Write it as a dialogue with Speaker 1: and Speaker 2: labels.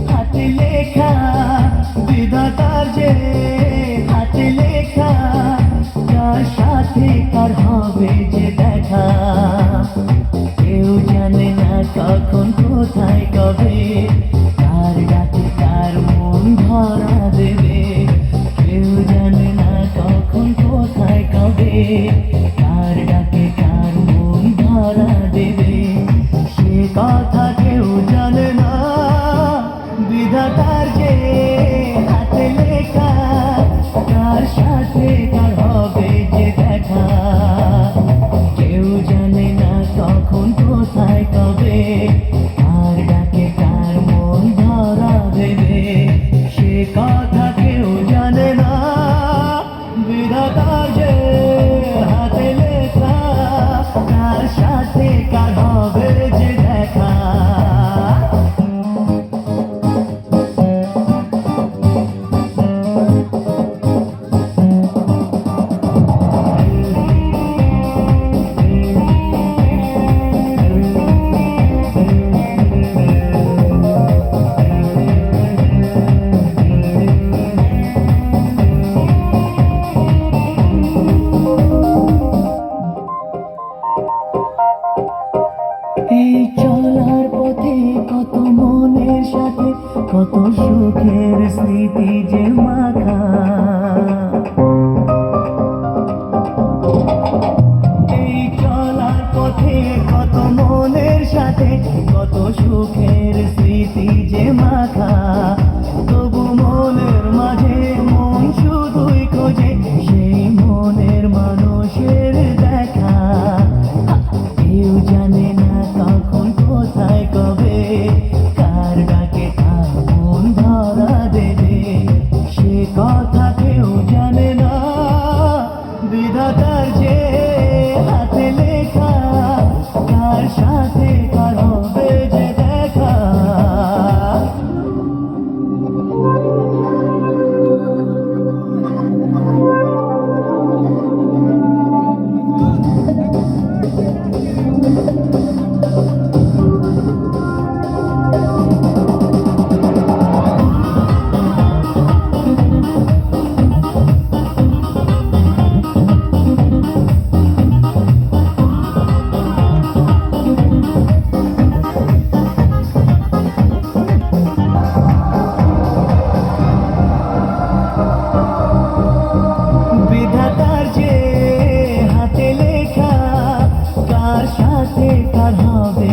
Speaker 1: হাতে লেখা বিধাতার যে হাতে লেখা, কার সাথে কার হবে যে দেখা, কেউ জানে না কখন কোথায় কবে, কার ডাকে কার মন ধরা দেবে, কেউ জানে না কখন কোথায় কবে, কার ডাকে কার মন ধরা দেবে, সে কথা কেউ জানে না। বিধাতার যে হাতে লেখা, কার সাথে কার হবে যে দেখা, কেউ জানে না কখন কোথায় কবে, কার ডাকে কার মন ধরা দেবে, সে কথা কেউ জানে না। বিধাতার যে হাতে লেখা, কার সাথে কার হবে যে দেখা। এই চলার পথে কত মনের সাথে কত সুখের স্মৃতি যে মাখা, এই চলার পথে কত মনের সাথে কত সুখের স্মৃতি যে মাখা, তবু মনের মাঝে মন শুধুই খোঁজে সেই মনের মানুষের দেখা, কেউ জানে না কখন কোথায় কবে, কার ডাকে কার মন ধরা দেবে, সে কথা কেউ জানে না। বিধাতার যে হাতে লেখা, কার সাথে কার হবে যে দেখা। বিধাতার যে হাতে লেখা, কার সাথে কার হবে